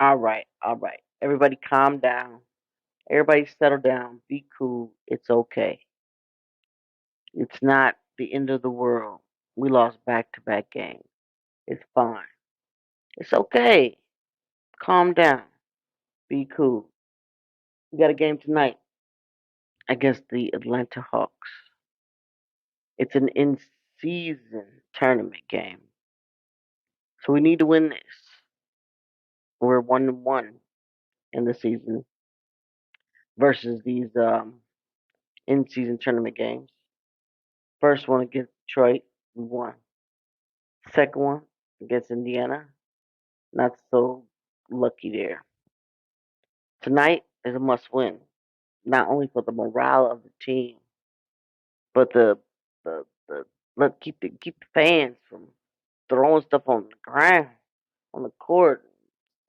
All right, all right. Everybody calm down. Everybody settle down. Be cool. It's okay. It's not the end of the world. We lost back-to-back games. It's fine. It's okay. Calm down. Be cool. We got a game tonight against the Atlanta Hawks. It's an in-season tournament game. So we need to win this. We're 1-1 in the season versus these in-season tournament games. First one against Detroit, we won. Second one against Indiana, not so lucky there. Tonight is a must-win, not only for the morale of the team, but the look keep the fans from throwing stuff on the ground, on the court,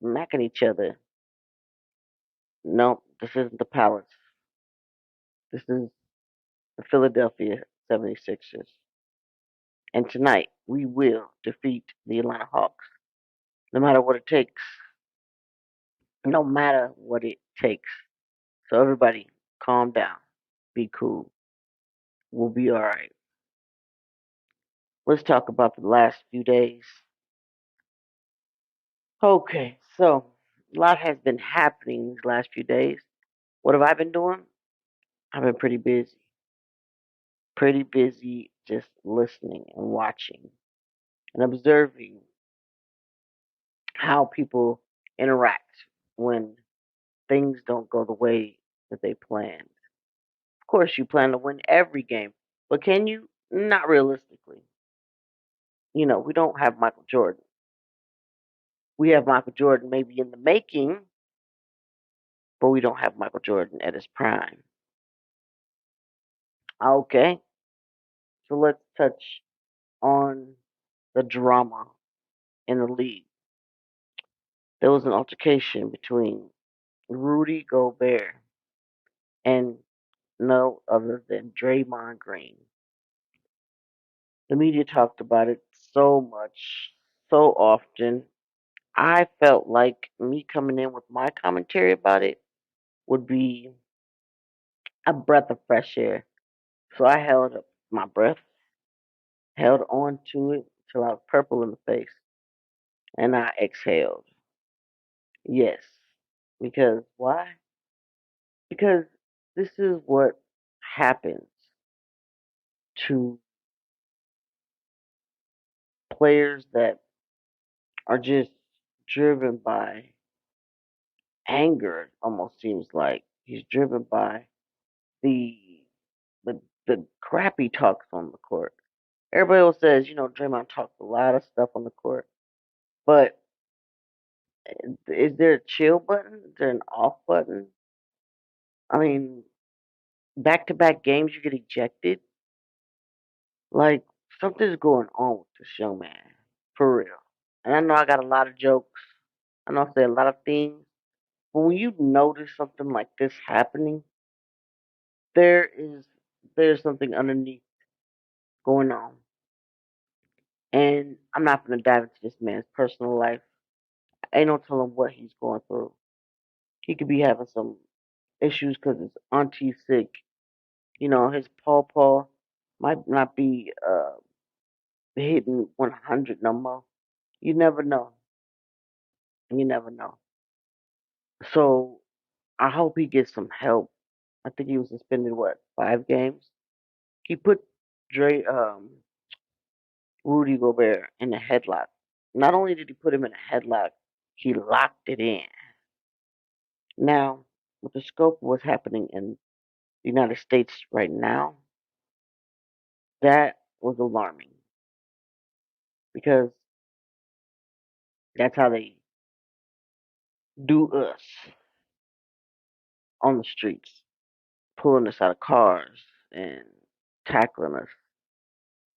smacking each other. No, this isn't the Palace. This is the Philadelphia 76ers. And tonight, we will defeat the Atlanta Hawks, no matter what it takes. No matter what it takes. So, everybody, calm down. Be cool. We'll be all right. Let's talk about the last few days. Okay, so a lot has been happening these last few days. What have I been doing? I've been pretty busy. Pretty busy just listening and watching and observing how people interact when things don't go the way that they planned. Of course, you plan to win every game, but can you? Not realistically. We don't have Michael Jordan. We have Michael Jordan maybe in the making, but we don't have Michael Jordan at his prime. Okay, so let's touch on the drama in the league. There was an altercation between Rudy Gobert and no other than Draymond Green. The media talked about it so much, so often. I felt like me coming in with my commentary about it would be a breath of fresh air. So I held up my breath, held on to it till I was purple in the face, and I exhaled. Yes. Because why? Because this is what happens to players that are just driven by anger, it almost seems like. He's driven by the the the crap he talks on the court. Everybody else says, Draymond talks a lot of stuff on the court, but is there a chill button? Is there an off button? I mean, back-to-back games you get ejected. Like something's going on with this young man, for real. And I know I got a lot of jokes. I know I say a lot of things, but when you notice something like this happening, there is there's something underneath going on. And I'm not gonna dive into this man's personal life. Ain't no telling what he's going through. He could be having some issues because his auntie's sick. His pawpaw might not be hitting 100 no more. You never know. You never know. So I hope he gets some help. I think he was suspended what 5 games. He put Dre Rudy Gobert in a headlock. Not only did he put him in a headlock, he locked it in. Now, with the scope of what's happening in the United States right now, that was alarming because that's how they do us on the streets, pulling us out of cars and tackling us,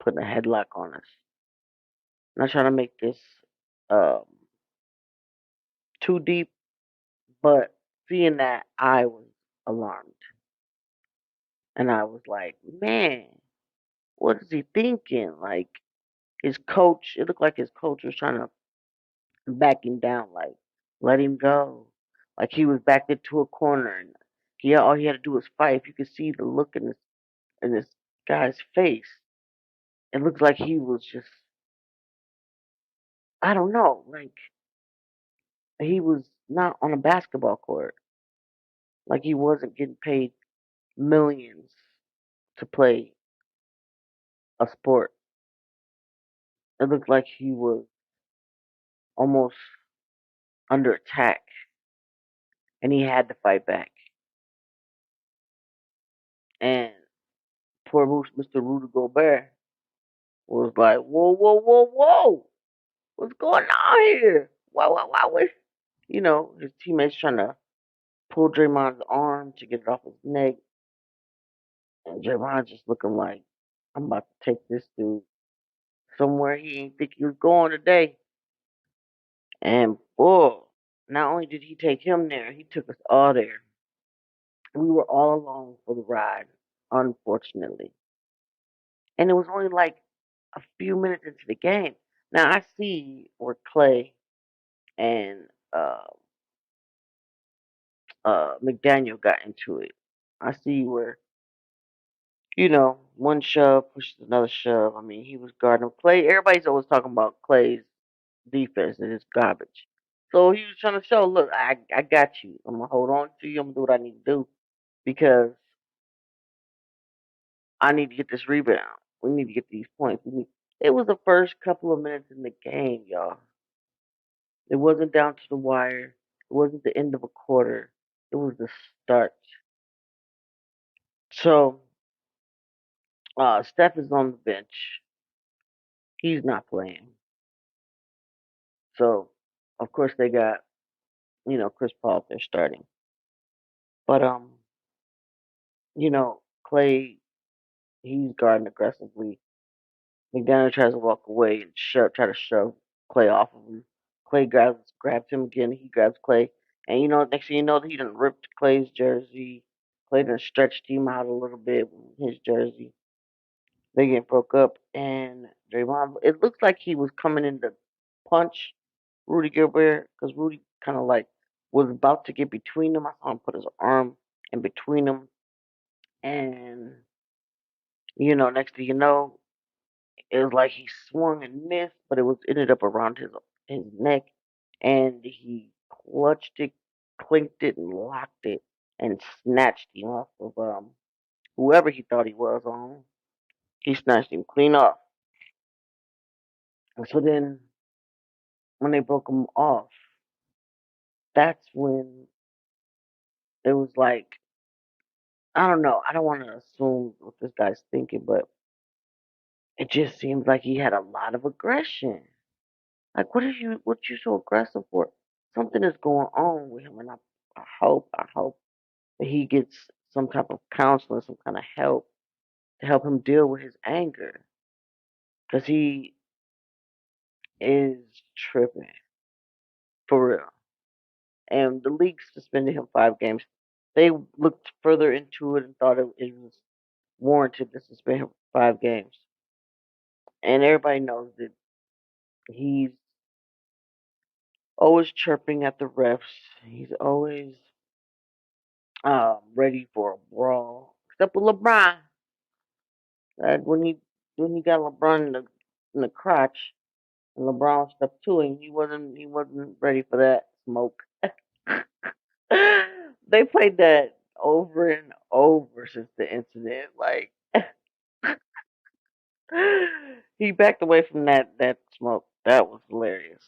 putting a headlock on us. I'm not trying to make this um, too deep, but seeing that, I was alarmed. And I was like, man, what is he thinking? Like, his coach, it looked like his coach was trying to back him down. Like, let him go. Like he was backed into a corner, and all he had to do was fight. If you could see the look in this guy's face, it looked like he was just, I don't know, like he was not on a basketball court. Like he wasn't getting paid millions to play a sport. It looked like he was almost under attack, and he had to fight back. And poor Mr. Rudy Gobert was like, "Whoa, whoa, whoa, whoa! What's going on here? Why? His teammates trying to pull Draymond's arm to get it off his neck, and Draymond just looking like, I'm about to take this dude somewhere he ain't think he was going today." And boy, not only did he take him there, he took us all there. We were all along for the ride, unfortunately. And it was only like a few minutes into the game. Now I see where Clay and McDaniel got into it. I see where, one shove pushes another shove. I mean, he was guarding Clay. Everybody's always talking about Clay's defense and his garbage. So he was trying to show, look, I got you. I'm gonna hold on to you. I'm gonna do what I need to do because I need to get this rebound. We need to get these points. It was the first couple of minutes in the game, y'all. It wasn't down to the wire. It wasn't the end of a quarter. It was the start. So Steph is on the bench. He's not playing. So of course they got Chris Paul there starting. But Clay, he's guarding aggressively. McDaniel tries to walk away and try to shove Clay off of him. Clay grabs him again. He grabs Clay, and next thing you know, he done ripped Clay's jersey. Clay done stretched him out a little bit with his jersey. They get broke up, and Draymond. It looks like he was coming in to punch Rudy Gobert because Rudy kind of like was about to get between them. I saw him put his arm in between them, and next thing you know, it was like he swung and missed, but it ended up around his neck, and he clutched it, clinked it, and locked it, and snatched him off of whoever he thought he was on. He snatched him clean off. And so then when they broke him off, that's when it was like, I don't know. I don't want to assume what this guy's thinking, but it just seems like he had a lot of aggression. Like, what you so aggressive for? Something is going on with him, and I hope that he gets some type of counseling, some kind of help to help him deal with his anger, because he is tripping for real. And the league suspended him 5 games. They looked further into it and thought it was warranted to suspend him 5 games. And everybody knows that he's always chirping at the refs. He's always ready for a brawl. Except with LeBron. When he got LeBron in the crotch and LeBron stepped to him, he wasn't ready for that smoke. They played that over and over since the incident. Like he backed away from that smoke. That was hilarious.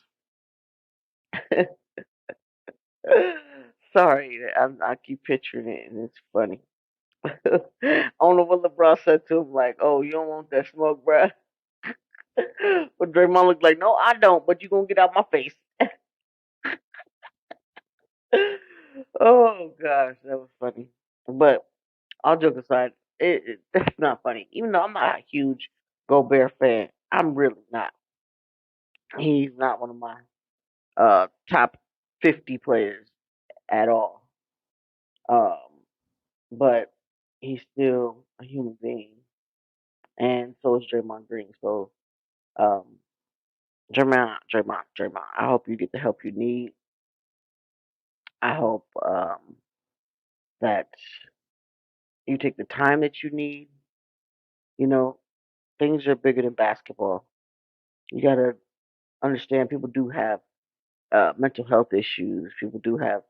Sorry, I keep picturing it and it's funny. I don't know what LeBron said to him, like, "Oh, you don't want that smoke, bruh." But Draymond looked like, "No, I don't. But you gonna get out my face." Oh gosh, that was funny. But all jokes aside, that's not funny. Even though I'm not a huge Gobert fan, I'm really not. He's not one of my top 50 players at all. Um, but he's still a human being, and so is Draymond Green. So, um, Draymond, I hope you get the help you need. I hope that you take the time that you need. You know, things are bigger than basketball. You gotta understand people do have mental health issues. People do have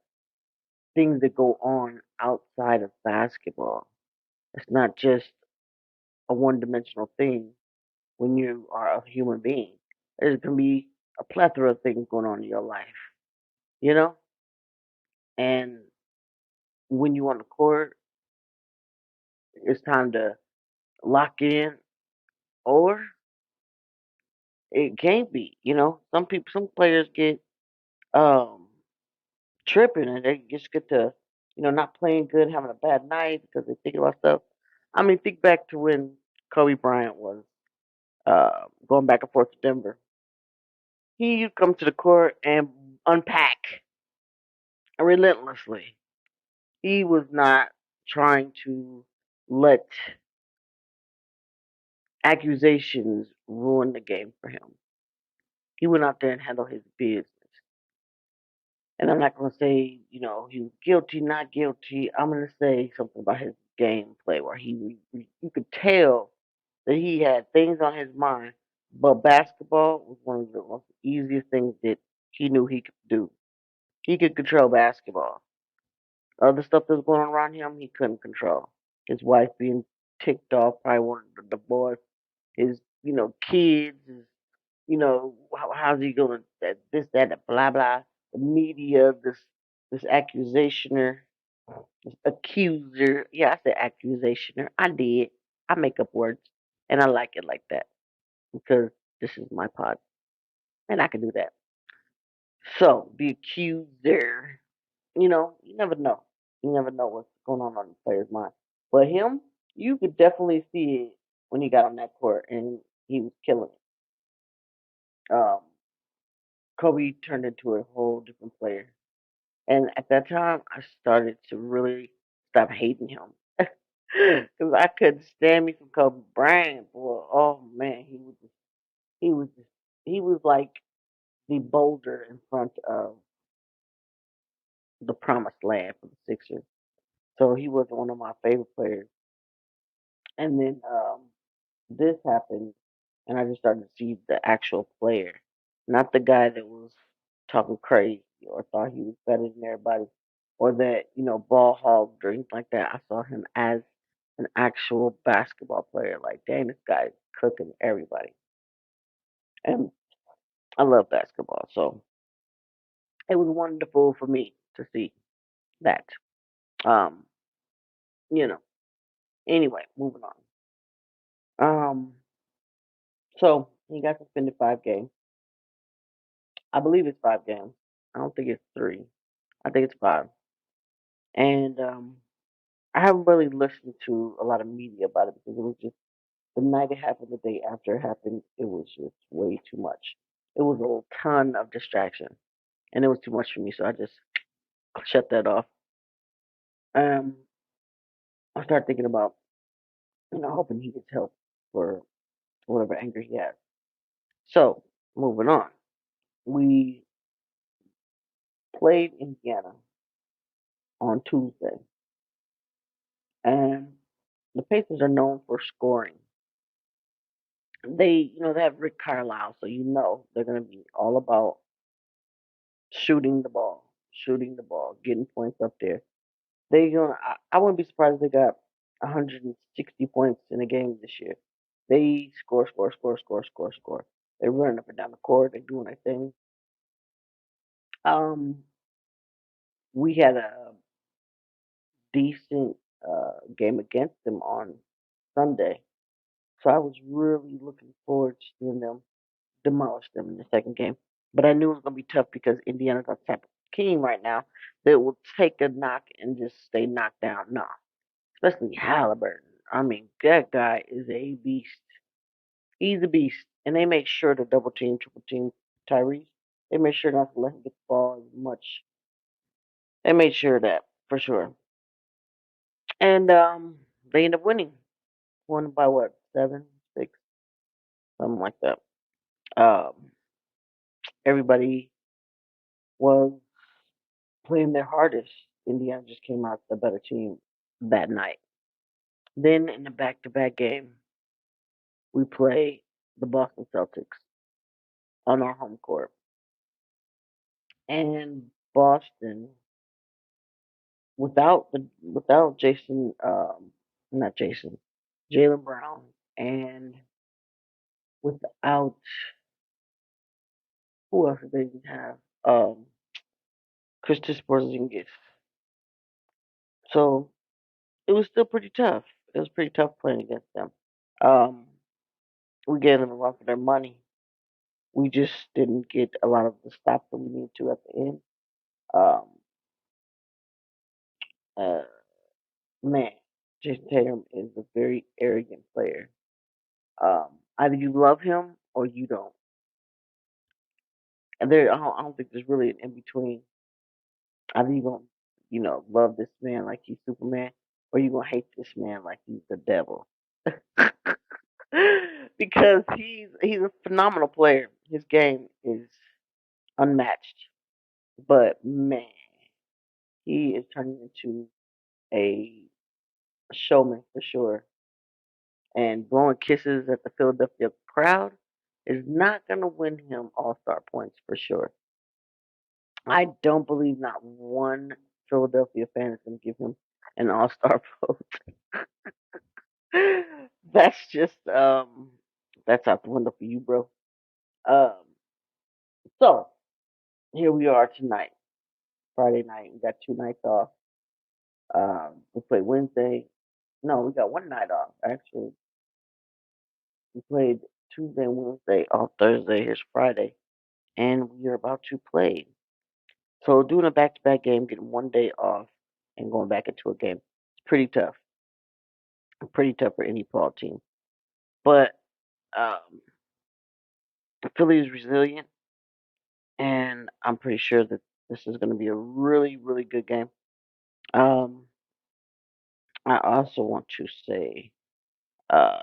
things that go on outside of basketball. It's not just a one-dimensional thing when you are a human being. There can be a plethora of things going on in your life, you know? And when you're on the court, it's time to lock in, or it can't be, you know? Some people, some players get um, tripping and they just get to, not playing good, having a bad night because they're thinking about stuff. I mean, think back to when Kobe Bryant was going back and forth to Denver. He would come to the court and unpack relentlessly. He was not trying to let accusations ruin the game for him. He went out there and handled his business. And I'm not going to say, he was guilty, not guilty. I'm going to say something about his gameplay where you could tell that he had things on his mind, but basketball was one of the most easiest things that he knew he could do. He could control basketball. Other stuff that was going on around him, he couldn't control. His wife being ticked off, probably wanted the divorce. His, kids, how's he going to, this, that, and blah, blah. The media, this accusationer, this accuser. Yeah, I said accusationer. I did. I make up words, and I like it like that because this is my pod, and I can do that. So, the accuser, you never know. You never know what's going on the player's mind. But him, you could definitely see it when he got on that court, and he was killing it. Kobe turned into a whole different player. And at that time, I started to really stop hating him. Because I couldn't stand me from Kobe Bryant, boy. Oh, man. He was just, he was like the boulder in front of the promised land for the Sixers. So he was one of my favorite players. And then this happened, and I just started to see the actual player, not the guy that was talking crazy or thought he was better than everybody, or that ball hogged or anything like that. I saw him as an actual basketball player. Like, dang, this guy's cooking everybody, and I love basketball, so it was wonderful for me to see that. Um, you know. Anyway, moving on. Um, so he got suspended 5 games. I believe it's 5 games. I don't think it's three. I think it's five. And I haven't really listened to a lot of media about it because it was just the night it happened, the day after it happened, it was just way too much. It was a ton of distraction, and it was too much for me, so I just shut that off. Um, I started thinking about, hoping he gets help for whatever anger he has. So, moving on, we played Indiana on Tuesday, and the Pacers are known for scoring. They have Rick Carlisle, so they're going to be all about shooting the ball, getting points up there. I wouldn't be surprised if they got 160 points in a game this year. They score, score, score, score, score, score. They're running up and down the court. They're doing their thing. Um, we had a decent game against them on Sunday, so I was really looking forward to seeing them demolish them in the second game. But I knew it was going to be tough because Indiana's a type of team right now that will take a knock and just stay knocked down. No, especially Halliburton. I mean, that guy is a beast. He's a beast. And they make sure to double team, triple team Tyrese. They make sure not to let him get the ball as much. They made sure of that for sure. And they end up winning. Won by what, 7, 6, something like that. Um, everybody was playing their hardest. Indiana just came out the better team that night. Then in the back-to-back game, we play the Boston Celtics on our home court, and Boston without Jason, not Jason, Jalen Brown, and without who else did they have? Um, Kristaps Porzingis. So it was still pretty tough. It was pretty tough playing against them. Um, we gave them a run for their money. We just didn't get a lot of the stops that we needed to at the end. Um, uh, man, Jason Tatum is a very arrogant player. Either you love him or you don't. And I don't think there's really an in between. Either you gonna, love this man like he's Superman, or you gonna hate this man like he's the devil. Because he's a phenomenal player. His game is unmatched. But man, he is turning into a showman for sure. And blowing kisses at the Philadelphia crowd is not going to win him All Star points for sure. I don't believe not one Philadelphia fan is going to give him an All Star vote. That's just that's out the window for you, bro. Um, so here we are tonight, Friday night. We got 2 nights off. We played Wednesday. No, we got one night off actually. We played Tuesday and Wednesday off Thursday. Here's Friday, and we are about to play. So doing a back-to-back game, getting one day off, and going back into a game, it's pretty tough. Pretty tough for any ball team. But um, Philly is resilient, and I'm pretty sure that this is going to be a really, really good game. Um, I also want to say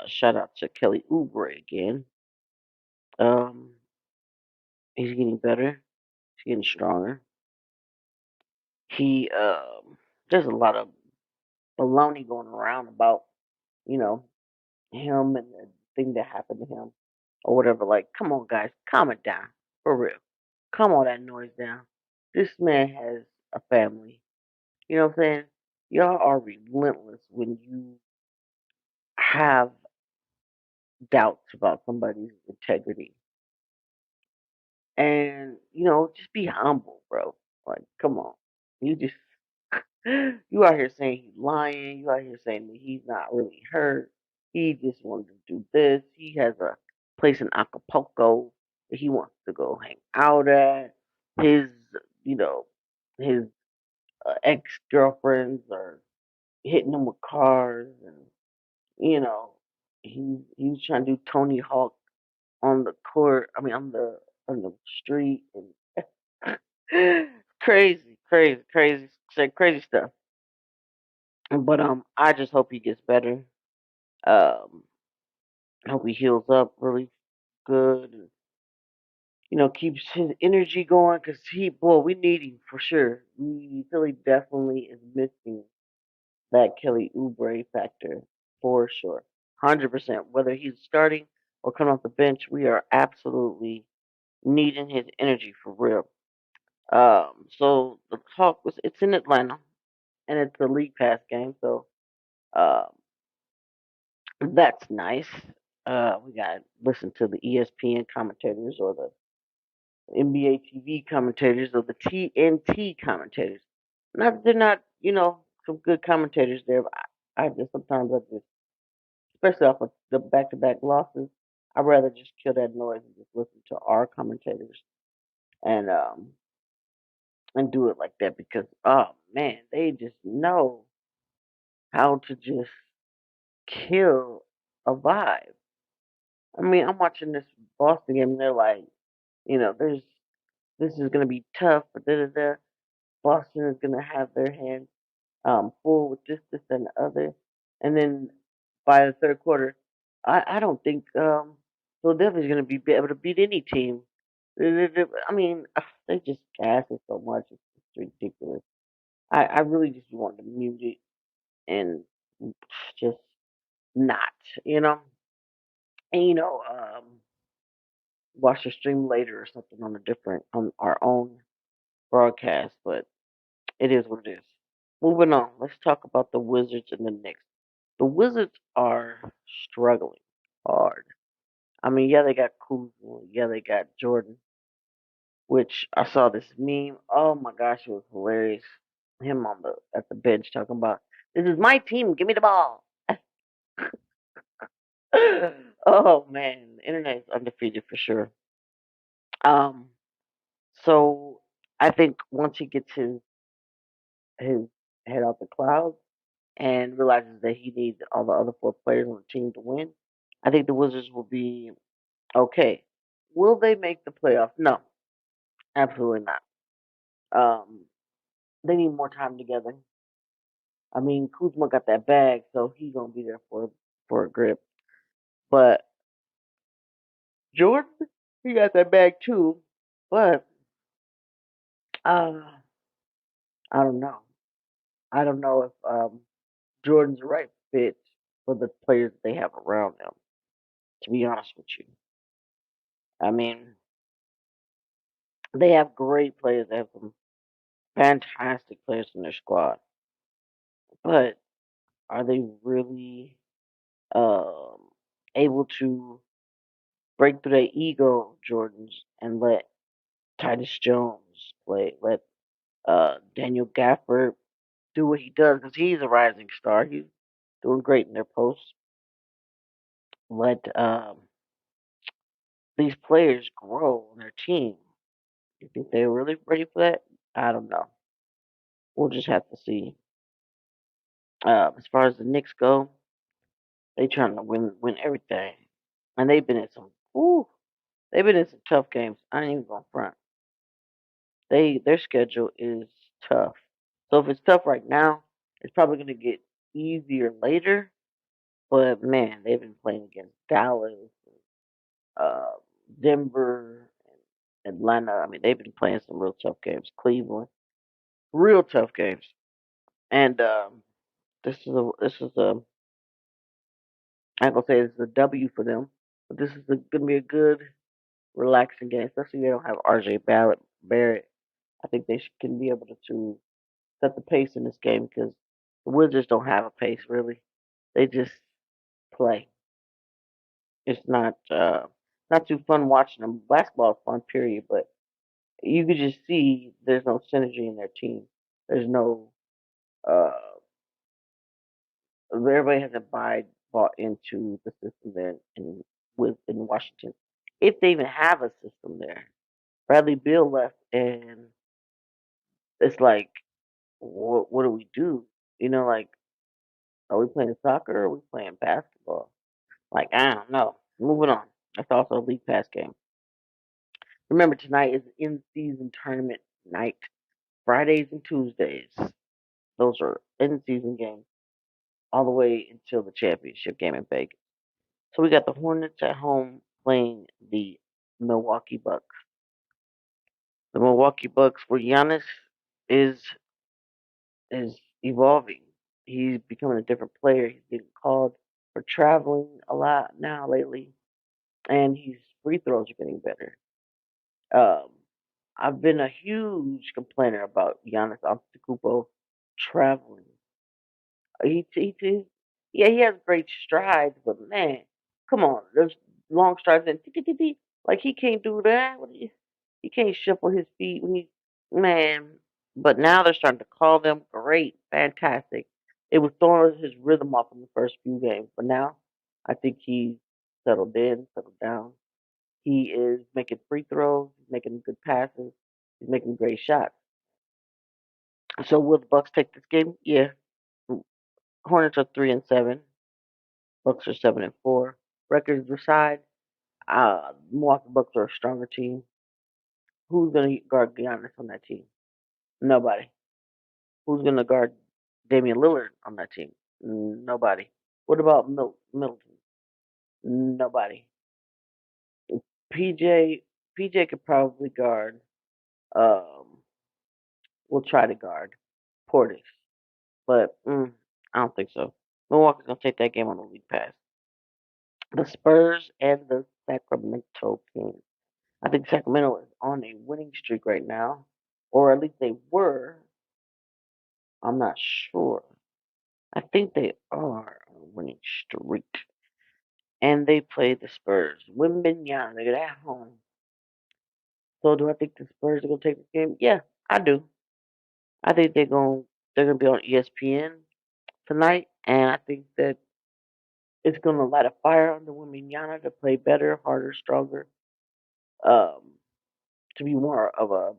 shout out to Kelly Oubre again. Um, he's getting better. He's getting stronger. He there's a lot of baloney going around about you know him and the thing that happened to him or whatever. Like, come on, guys, calm it down for real. Calm all that noise down. This man has a family. You know what I'm saying? Y'all are relentless when you have doubts about somebody's integrity. And, just be humble, bro. Like, come on. You just you out here saying he's lying. You out here saying that he's not really hurt. He just wanted to do this. He has a place in Acapulco that he wants to go hang out at. His, you know, his ex girlfriends are hitting him with cars, and you know, he's trying to do Tony Hawk on the court. I mean, on the street, and crazy, crazy, crazy, crazy stuff. But I just hope he gets better. Um, hope he heals up really good, and keeps his energy going. Cause boy, we need him for sure. We Philly definitely is missing that Kelly Oubre factor for sure, 100%. Whether he's starting or coming off the bench, we are absolutely needing his energy for real. So the talk was it's in Atlanta, and it's a league pass game, so um, that's nice. We got to listen to the ESPN commentators or the NBA TV commentators or the TNT commentators. Not that they're not, some good commentators there, but I just sometimes I just, especially off of the back-to-back losses, I'd rather just kill that noise and just listen to our commentators and um and do it like that because oh man, they just know how to just kill a vibe. I mean, I'm watching this Boston game and they're like, there's this is gonna be tough, but da da da. Boston is gonna have their hands full with this, and the other. And then by the third quarter, I don't think Philadelphia's gonna be able to beat any team. I mean, they just gas it so much. It's ridiculous. I really just wanted to mute it and just not, you know, and watch the stream later or something on a different on our own broadcast. But it is what it is. Moving on, let's talk about the Wizards and the Knicks. The Wizards are struggling hard. I mean, yeah, they got Kuzma, yeah, they got Jordan, which I saw this meme. Oh my gosh, it was hilarious. Him on the at the bench talking about, "This is my team. Give me the ball." Oh man, the internet is undefeated for sure. Um, so I think once he gets his head out the clouds and realizes that he needs all the other four players on the team to win, I think the Wizards will be okay. Will they make the playoffs? No, absolutely not. Um, they need more time together. I mean, Kuzma got that bag, so he's gonna be there for a grip. But Jordan, he got that bag too. But uh, I don't know. I don't know if Jordan's the right fit for the players that they have around them. To be honest with you, I mean, they have great players. They have some fantastic players in their squad, but are they really um, able to break through their ego, Jordans, and let Titus Jones play? Let Daniel Gafford do what he does because he's a rising star. He's doing great in their posts. Let these players grow on their team. You think they're really ready for that? I don't know. We'll just have to see. As far as the Knicks go, they trying to win everything, and they've been in some. Ooh, they've been in some tough games. I ain't even gonna front. Their schedule is tough. So if it's tough right now, it's probably gonna get easier later. But man, they've been playing against Dallas, uh, Denver, and Atlanta. I mean, they've been playing some real tough games. Cleveland, real tough games. And this is a I ain't gonna say it's a W for them, but this is gonna be a good, relaxing game, especially if they don't have RJ Barrett. I think they can be able to set the pace in this game because the Wizards don't have a pace really. They just play. It's not too fun watching them. Basketball is fun, period, but you could just see there's no synergy in their team. There's no uh everybody hasn't bought into the system there in Washington. If they even have a system there. Bradley Beal left and it's like what do we do? Like are we playing soccer or are we playing basketball? Like I don't know. Moving on. That's also a league pass game. Remember tonight is in season tournament night. Fridays and Tuesdays. Those are in season games all the way until the championship game in Vegas. So we got the Hornets at home playing the Milwaukee Bucks. The Milwaukee Bucks where Giannis is is evolving. He's becoming a different player. He's getting called for traveling a lot now lately, and his free throws are getting better. Um, I've been a huge complainer about Giannis Antetokounmpo traveling. He yeah, he has great strides, but man, come on, there's long strides and like he can't do that. He can't shuffle his feet when he man. But now they're starting to call them great, fantastic. It was throwing his rhythm off in the first few games, but now I think he's settled down. He is making free throws, he's making good passes, he's making great shots. So will the Bucks take this game? Yeah. Hornets are 3-7. Bucks are 7-4. Records aside, Milwaukee Bucks are a stronger team. Who's gonna guard Giannis on that team? Nobody. Who's gonna guard Damian Lillard on that team? Nobody. What about Middleton? Nobody. PJ PJ could probably guard um will try to guard Portis, but I don't think so. Milwaukee's gonna take that game on the league pass. The Spurs and the Sacramento Kings. I think Sacramento is on a winning streak right now, or at least they were. I'm not sure. I think they are on a winning streak, and they play the Spurs. Wimbignana, they're at home. So do I think the Spurs are gonna take this game? Yeah, I do. I think they're gonna be on ESPN tonight, and I think that it's gonna light a fire under Wimbignana to play better, harder, stronger, um, to be more of a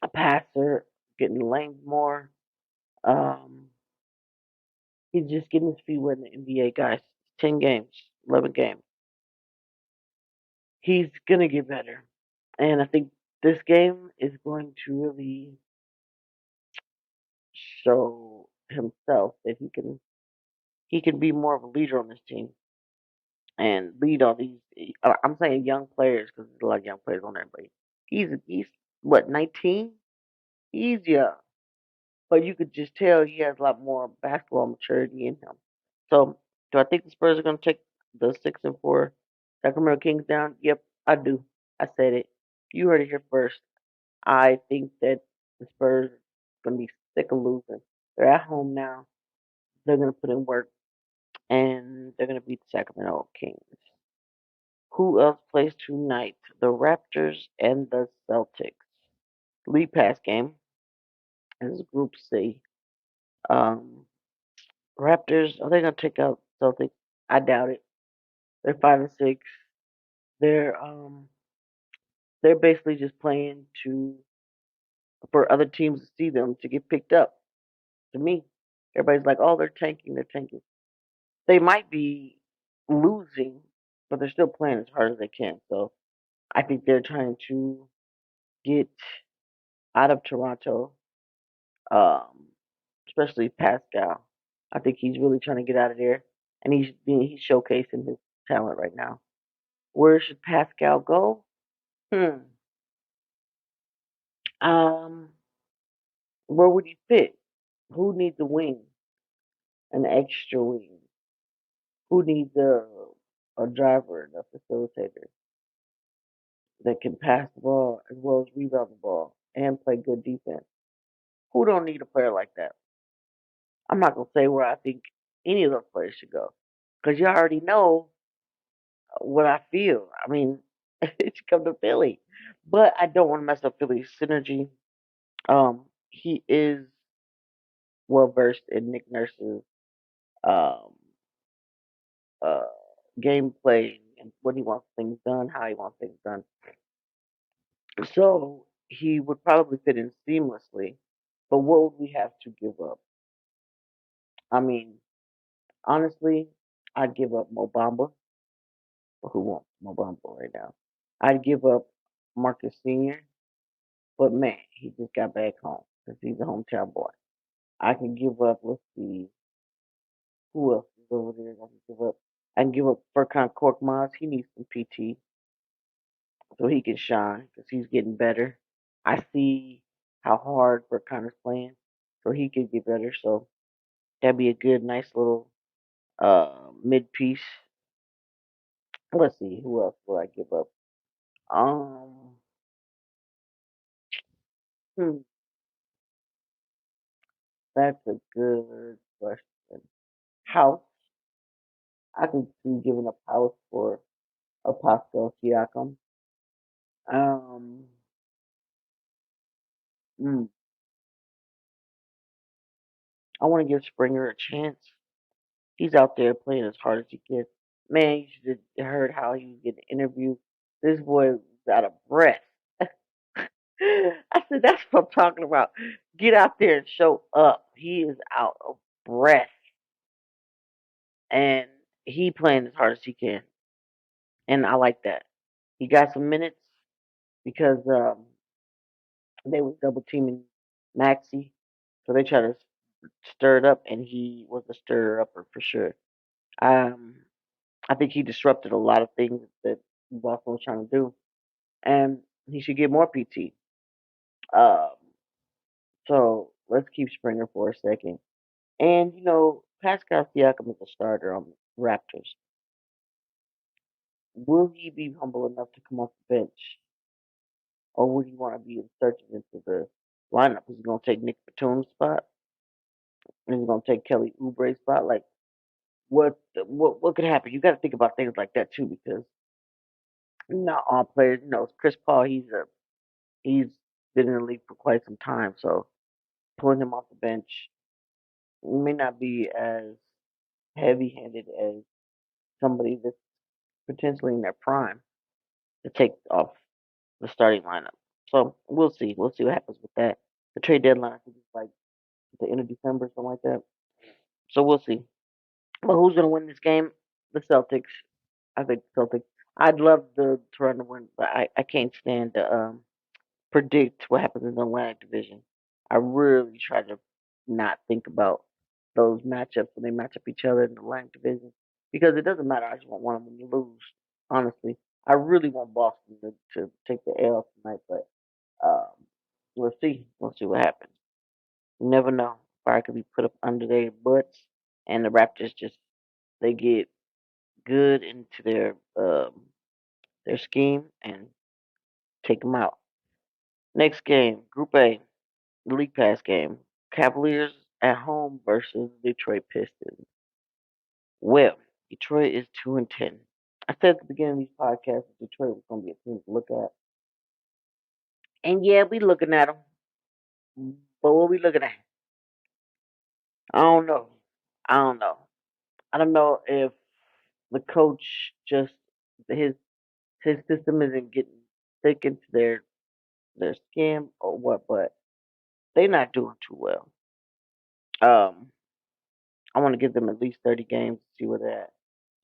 passer, getting lanes more. Um, he's just getting his feet wet in the NBA, guys. 10 games, 11 games. He's gonna get better, and I think this game is going to really show himself that he can be more of a leader on this team and lead all these. I'm saying young players because there's a lot of young players on there, but he's what 19? He's young, but you could just tell he has a lot more basketball maturity in him. So, do I think the Spurs are going to take the 6-4 Sacramento Kings down? Yep, I do. I said it. You heard it here first. I think that the Spurs are going to be sick of losing. They're at home now. They're going to put in work, and they're going to beat the Sacramento Kings. Who else plays tonight? The Raptors and the Celtics. League pass game is Group C. Um, Raptors, are they gonna take out Celtics? I doubt it. They're 5-6. They're um they're basically just playing to for other teams to see them to get picked up. To me, everybody's like, "Oh, they're tanking. They're tanking." They might be losing, but they're still playing as hard as they can. So I think they're trying to get out of Toronto, um, especially Pascal. I think he's really trying to get out of there, and he's showcasing his talent right now. Where should Pascal go? Hmm. Um, where would he fit? Who needs a wing? An extra wing? Who needs a driver, a facilitator that can pass the ball as well as rebound the ball and play good defense? Who don't need a player like that? I'm not gonna say where I think any of those players should go because you already know what I feel. I mean, it should come to Philly, but I don't want to mess up Philly's synergy. He is well versed in Nick Nurse's um uh gameplay and what he wants things done, how he wants things done. So he would probably fit in seamlessly. But what would we have to give up? I mean, honestly, I'd give up Mobamba. Who wants Mobamba right now? I'd give up Marcus Senior, but man, he just got back home because he's a hometown boy. I can give up. Let's see, who else is over there? I can give up. I can give up Furkan Korkmaz. He needs some PT so he can shine because he's getting better. I see how hard Furkan is playing, so he could get better. So that'd be a good, nice little mid piece. Let's see, who else will I give up? Um, hmm, that's a good question. House. I can see giving up House for a Pascal Siakam. Um, hmm, I want to give Springer a chance. He's out there playing as hard as he can. Man, you should have heard how he was getting interviewed. This boy was out of breath. I said, that's what I'm talking about. Get out there and show up. He is out of breath. And he playing as hard as he can. And I like that. He got some minutes because they was double teaming Maxi. So they tried to stir it up, and he was a stirrer upper for sure. Um, I think he disrupted a lot of things that Boston was trying to do, and he should get more PT. Um, let's keep Springer for a second. And Pascal Siakam is a starter on the Raptors. Will he be humble enough to come off the bench, or would he want to be inserted into the lineup? Is he gonna take Nick Batum's spot? Is he gonna take Kelly Oubre's spot? Like, what could happen? You got to think about things like that too, because not all players. Chris Paul. He's been in the league for quite some time, so pulling him off the bench may not be as heavy-handed as somebody that's potentially in their prime to take off the starting lineup. So we'll see. We'll see what happens with that. The trade deadline, I think, is like at the end of December, something like that. So we'll see. But who's gonna win this game? The Celtics. I think the Celtics. I'd love the Toronto win, but I can't stand to predict what happens in the Atlantic Division. I really try to not think about those matchups when they match up each other in the Atlantic Division because it doesn't matter. I just want one of them to lose. Honestly, I really want Boston to take the L tonight, but um, we'll see. We'll see what happens. You never know. Fire could be put up under their butts, and the Raptors just they get good into their scheme and take them out. Next game, Group A, the League Pass game. Cavaliers at home versus Detroit Pistons. Well, Detroit is 2-10. I said at the beginning of these podcasts that Detroit was going to be a team to look at, and yeah, we looking at them. But what we looking at? I don't know. I don't know. I don't know if the coach just his his system isn't getting thick into their skin or what, but they're not doing too well. Um, I want to give them at least 30 games to see where they're at.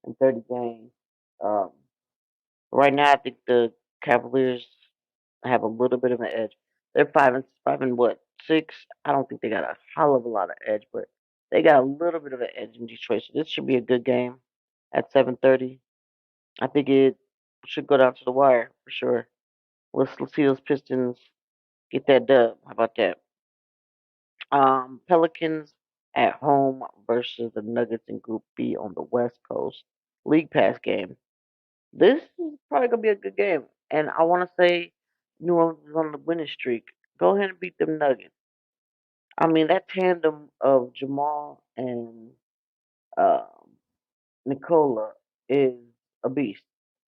In 30 games, um, right now I think the Cavaliers have a little bit of an edge. They're 5 and what 6? I don't think they got a hell of a lot of edge, but they got a little bit of an edge in Detroit. So this should be a good game at 7:30. I think it should go down to the wire for sure. Let's see those Pistons get that dub. How about that? Pelicans at home versus the Nuggets in Group B on the West Coast. League Pass game. This is probably gonna be a good game, and I want to say New Orleans is on the winning streak. Go ahead and beat them Nuggets. I mean that tandem of Jamal and um, Nicola is a beast.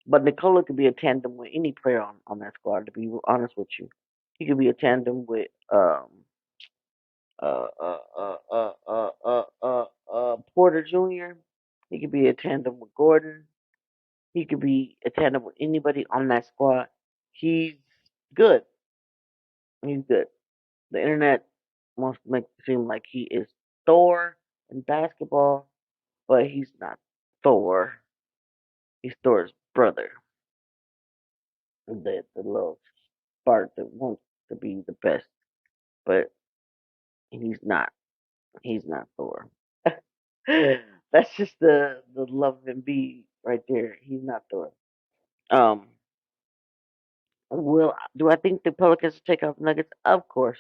But Nicola could be a tandem with any player on that squad. To be honest with you, he could be a tandem with Porter Jr. He could be a tandem with Gordon. He could be a tandem with anybody on that squad. He's good. He's good. The internet wants to make it seem like he is Thor in basketball, but he's not Thor. He's Thor's brother. The little spark that wants to be the best, but he's not. He's not Thor. That's just the love and be right there. He's not Thor. Um, do I think the Pelicans take out the Nuggets? Of course.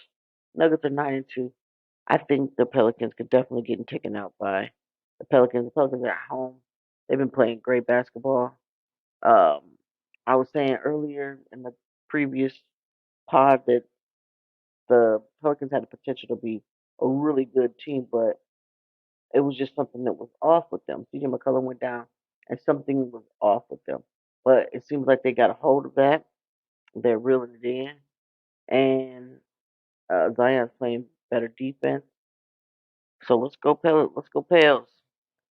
Nuggets are 9-2. I think the Pelicans could definitely get taken out by the Pelicans. The Pelicans are at home. They've been playing great basketball. Um, I was saying earlier in the previous pod that the Pelicans had the potential to be a really good team, but it was just something that was off with them. CJ McCollum went down, and something was off with them. But it seems like they got a hold of that. They're reeling it in, and Zion's playing better defense. So let's go, Let's go, Pels.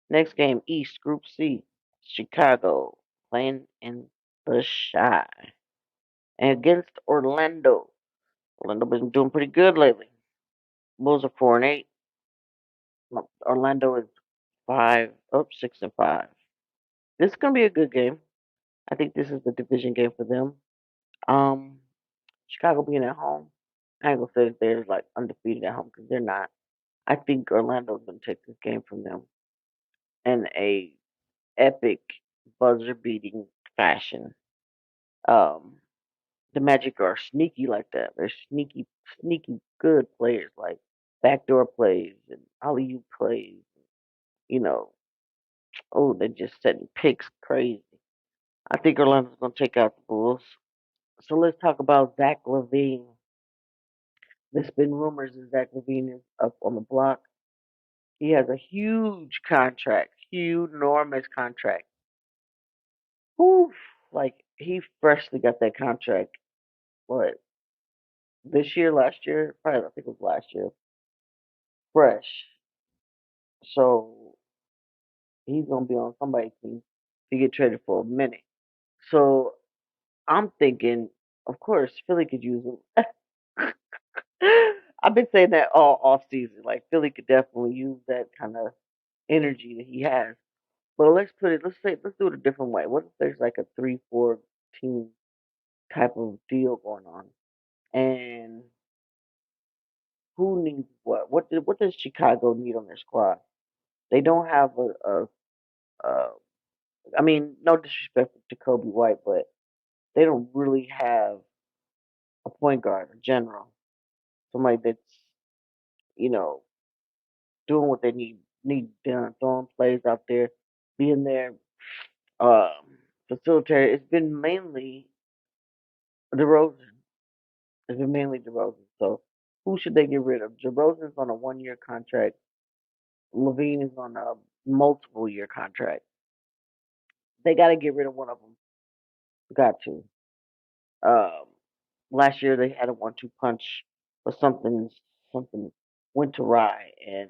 Next game, East Group C, Chicago playing in the Shy and against Orlando. Orlando been doing pretty good lately. Bulls are 4-8. Orlando is 6-5. This is gonna be a good game. I think this is the division game for them. Um, Chicago being at home, I ain't gonna say that they're like undefeated at home because they're not. I think Orlando's gonna take this game from them in a epic buzzer beating fashion. Um, the Magic are sneaky like that. They're sneaky, sneaky good players. Like backdoor plays and alley oop plays. You know, oh, they're just setting picks crazy. I think Orlando's gonna take out the Bulls. So let's talk about Zach Lavine. There's been rumors that Zach Lavine is up on the block. He has a huge contract, huge, enormous contract. Whew, like he freshly got that contract. What, this year, last year? Probably, I think it was last year. Fresh. So he's gonna be on somebody's team to get traded for a minute. So I'm thinking, of course, Philly could use him. I've been saying that all off season. Like Philly could definitely use that kind of energy that he has. But let's do it a different way. What if there's like a 3-4 team type of deal going on? And who needs what? What does Chicago need on their squad? They don't have a I mean, no disrespect to Kobe White, but they don't really have a point guard, a general, somebody that's you know doing what they need done, throwing plays out there, being there, um, facilitator. It's been mainly DeRozen. It's been mainly DeRozen. So who should they get rid of? DeRozen's on a 1 year contract. Levine is on a multiple year contract. They got to get rid of one of them. Got to. Um, Last year they had a 1-2 punch, but something went awry, and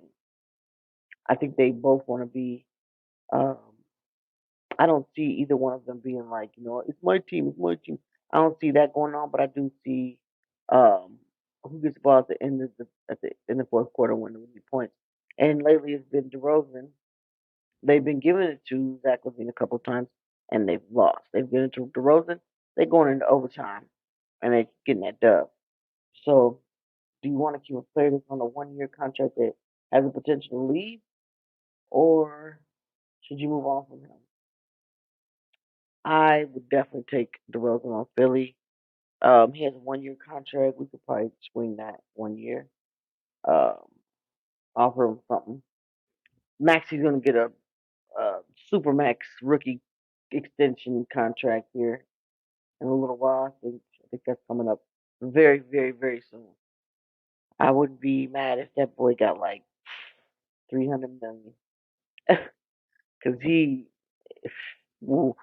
I think they both want to be. Um, I don't see either one of them being like, it's my team, it's my team. I don't see that going on, but I do see um, who gets the ball at the end of in the fourth quarter when we need points. And lately it's been DeRozan. They've been giving it to Zach Lavine a couple times, and they've lost. They've given it to DeRozan. They're going into overtime, and they're getting that dub. So, do you want to keep a player that's on a 1 year contract that has the potential to leave, or should you move on from him? I would definitely take DeRozan on Philly. He has a 1 year contract. We could probably swing that 1 year. Um, Offer him something. Maxi's gonna get a super max rookie extension contract here in a little while. I think that's coming up very, very, very soon. I wouldn't be mad if that boy got like 300 million, because ooh,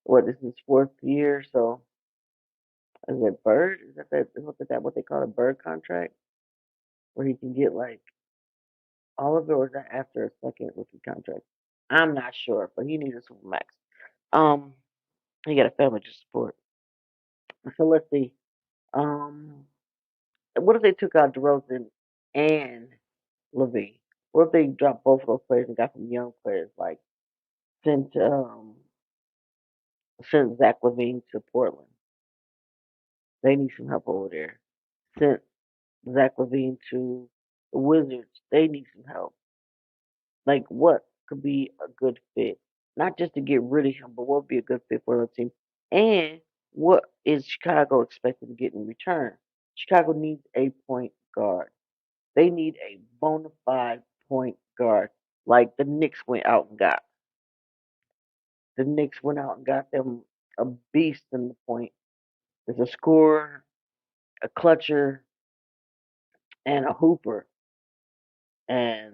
what, this is his fourth year, so is it Bird? Is what they call a Bird contract, where he can get like all of it, or is that after a second rookie contract? I'm not sure, but he needs a super max. Um, he got a family to support. So let's see. Um, what if they took out DeRozan and Levine? What if they dropped both of those players and got some young players like sent sent Zach Lavine to Portland? They need some help over there. Sent Zach Lavine to the Wizards. They need some help. Like what could be a good fit? Not just to get rid of him, but what would be a good fit for the team? And what is Chicago expected to get in return? Chicago needs a point guard. They need a bona fide point guard, like the Knicks went out and got. The Knicks went out and got them a beast in the point. There's a scorer, a clutcher, and a hooper. And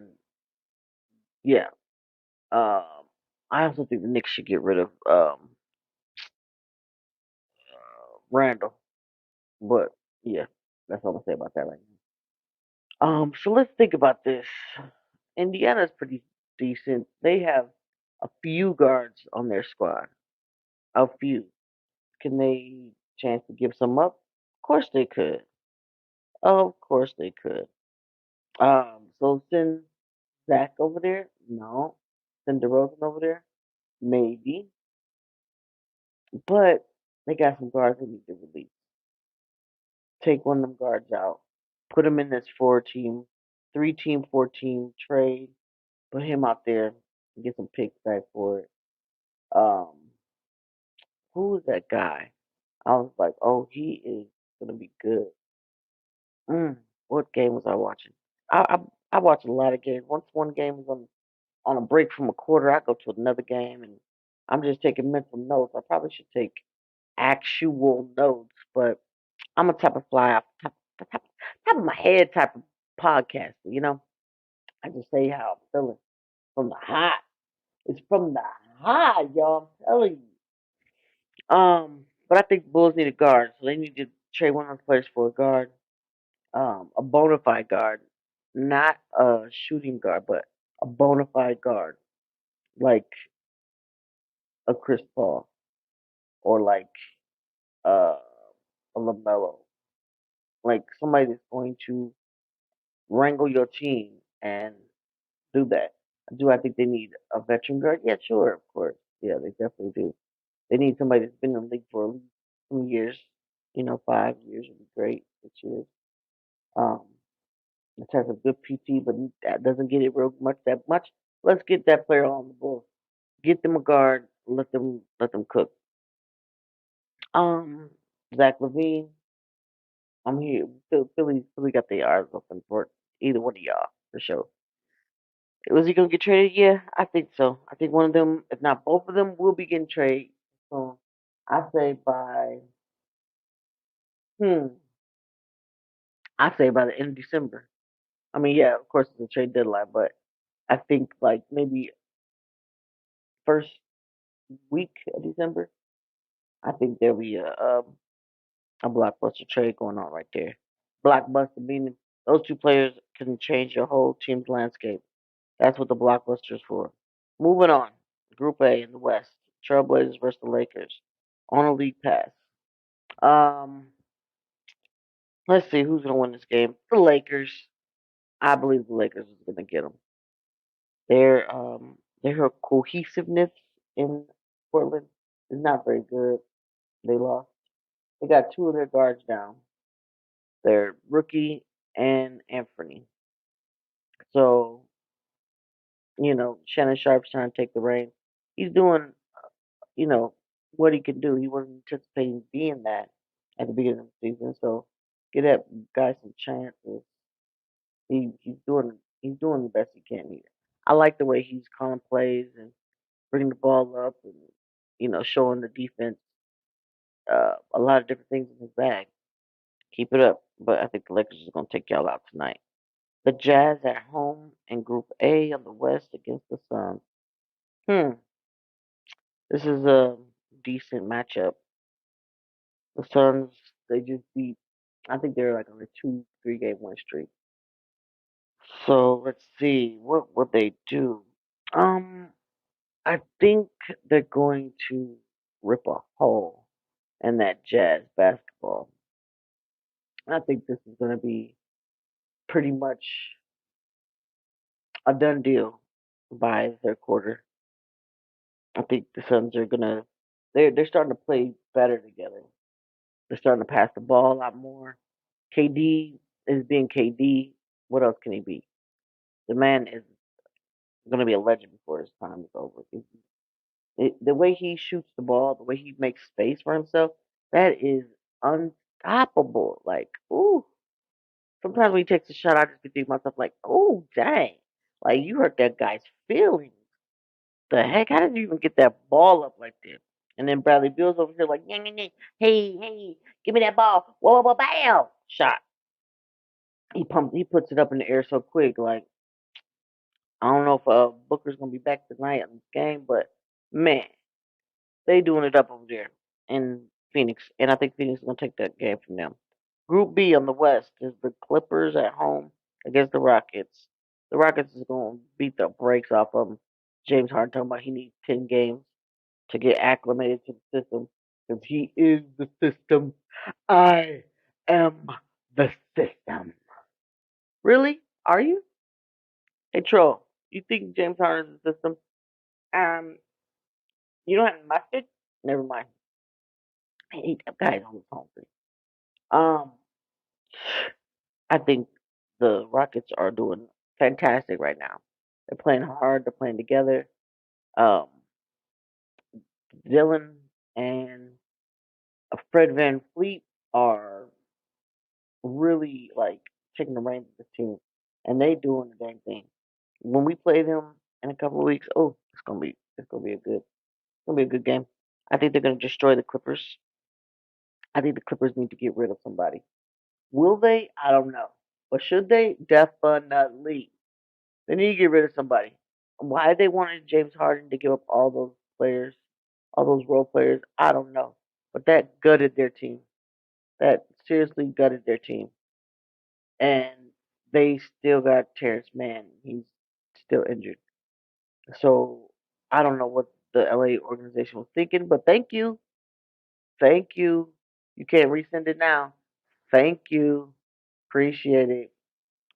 yeah, I also think the Knicks should get rid of Randall. But yeah, that's all I'm gonna say about that right now. So let's think about this. Indiana's pretty decent. They have a few guards on their squad. A few. Can they chance to give some up? Of course they could. Of course they could. So send Zach over there? No. Send DeRozan over there? Maybe. But they got some guards they need to release. Take one of them guards out. Put him in this 4 team, 3 team, 4 team trade. Put him out there and get some picks back for it. Um, who is that guy? I was like, oh, he is gonna be good. What game was I watching? I watch a lot of games. Once one game is on a break from a quarter, I go to another game, and I'm just taking mental notes. I probably should take actual notes, but I'm a type of fly off top of my head type of podcaster. I just say how I'm feeling from the hot. It's from the high, y'all. I'm telling you. But I think Bulls need a guard, so they need to trade one of the players for a guard, a bona fide guard, not a shooting guard, but a bona fide guard, like a Chris Paul or like uh, a Lamelo, like somebody that's going to wrangle your team and do that. Do I think they need a veteran guard? Yeah, sure, of course. Yeah, they definitely do. They need somebody that's been in the league for at least some years. 5 years would be great. 6 years. Um, that has a good PT, but that doesn't get it real much that much. Let's get that player on the ball. Get them a guard. Let them cook. Um, Zach Lavine. I'm here. Philly got their eyes open for either one of y'all for sure. Was he gonna get traded? Yeah, I think so. I think one of them, if not both of them, will be getting traded. So I say by hmm, I say by the end of December. I mean, yeah, of course it's a trade deadline, but I think like maybe first week of December. I think there'll be a blockbuster trade going on right there. Blockbuster meaning those two players can change your whole team's landscape. That's what the blockbuster is for. Moving on. Group A in the West. Trailblazers versus the Lakers on a league pass. Um, let's see who's gonna win this game. The Lakers. I believe the Lakers is gonna get them. Their cohesiveness in Portland is not very good. They lost. They got two of their guards down. Their rookie and Anthony. So Shannon Sharp's trying to take the reins. He's doing you know, what he can do. He wasn't anticipating being that at the beginning of the season. So give that guy some chances. He's doing the best he can. I like the way he's calling plays and bringing the ball up and showing the defense a lot of different things in his bag. Keep it up. But I think the Lakers is gonna take y'all out tonight. The Jazz at home in Group A on the West against the Suns. Hmm. This is a decent matchup. The Suns, they just beat. I think they're like on a 2, 3 game win streak. So let's see, what would they do? Um, I think they're going to rip a hole in that Jazz basketball. I think this is going to be pretty much a done deal by the third quarter. I think the Suns are gonna. They're starting to play better together. They're starting to pass the ball a lot more. KD is being KD. What else can he be? The man is going to be a legend before his time is over. The way he shoots the ball, the way he makes space for himself, that is unstoppable. Like, ooh. Sometimes when he takes a shot, I just be thinking to myself, like, oh, dang. Like, you hurt that guy's feelings. The heck? How did you even get that ball up like that? And then Bradley Beal's over here, like, yeah, yeah, yeah. Hey, hey, give me that ball. Whoa, whoa, whoa, bam! Shot. He puts it up in the air so quick, like, I don't know if Booker's gonna be back tonight in this game, but man, they doing it up over there in Phoenix, and I think Phoenix is gonna take that game from them. Group B on the West is the Clippers at home against the Rockets. The Rockets is gonna beat the brakes off of them. James Harden talking about he needs 10 games to get acclimated to the system because he is the system. I am the system. Really? Are you? Hey, Troll, you think James Harden is the system? Um, you don't have mustard? Never mind. I hate that guy on the phone. Um, I think the Rockets are doing fantastic right now. They're playing hard. They're playing together. Um, Dylan and Fred Van Fleet are really like taking the reins of the team. and they doing the dang thing. When we play them in a couple of weeks, oh, it's gonna be a good it's gonna be a good game. I think they're gonna destroy the Clippers. I think the Clippers need to get rid of somebody. Will they? I don't know. But should they? Definitely. They need to get rid of somebody. Why they wanted James Harden to give up all those players, all those role players, I don't know. But that gutted their team. That seriously gutted their team. And they still got Terrence Mann. He's still injured. So I don't know what the LA organization was thinking, but thank you. Thank you. You can't resend it now. Thank you. Appreciate it.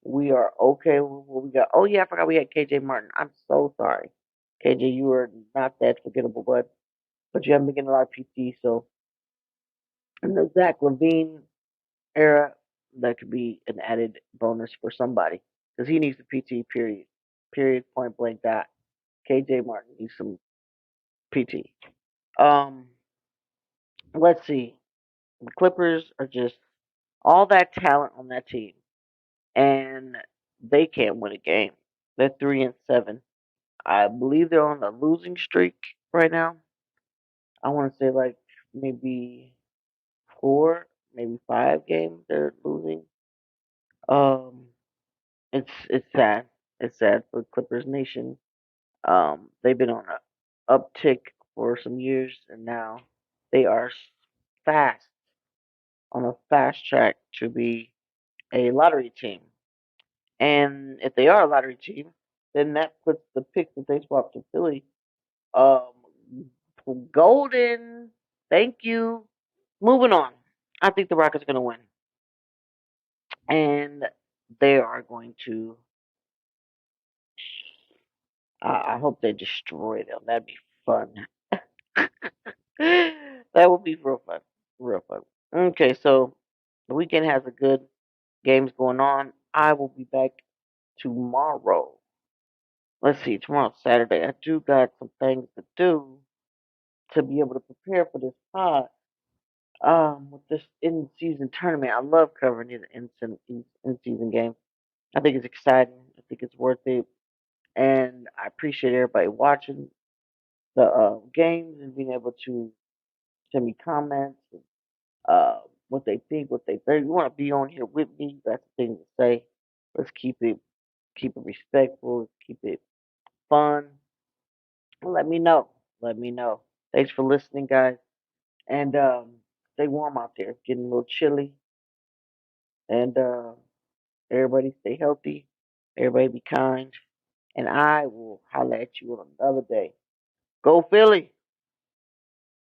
We are okay with what we got. Oh yeah, I forgot we had KJ Martin. I'm so sorry. KJ, you were not that forgettable, but you haven't been getting a lot of PT, so in the Zach Lavine era, that could be an added bonus for somebody. Because he needs the PT period. Period, point blank dot. KJ Martin needs some PT. Um, let's see. The Clippers are just all that talent on that team, and they can't win a game. They're 3-7. I believe they're on a losing streak right now. I want to say like maybe four, maybe 5 games they're losing. Um, it's sad. It's sad for Clippers Nation. They've been on a uptick for some years, and now they are fast on a fast track to be a lottery team. And if they are a lottery team, then that puts the pick that they swapped to Philly um golden. Thank you. Moving on. I think the Rockets are going to win, and they are going to. I hope they destroy them. That'd be fun. That would be real fun. Real fun. Okay, so the weekend has a good games going on. I will be back tomorrow. Let's see, tomorrow's Saturday. I do got some things to do to be able to prepare for this pod. With this in season tournament, I love covering these in season games. I think it's exciting. I think it's worth it, and I appreciate everybody watching the games and being able to send me comments and what they think, what they think. You want to be on here with me? That's the thing to say. Let's keep it respectful. Let's keep it fun. Let me know. Let me know. Thanks for listening, guys, and stay warm out there. It's getting a little chilly, and everybody stay healthy. Everybody be kind. And I will holler at you on another day. Go Philly!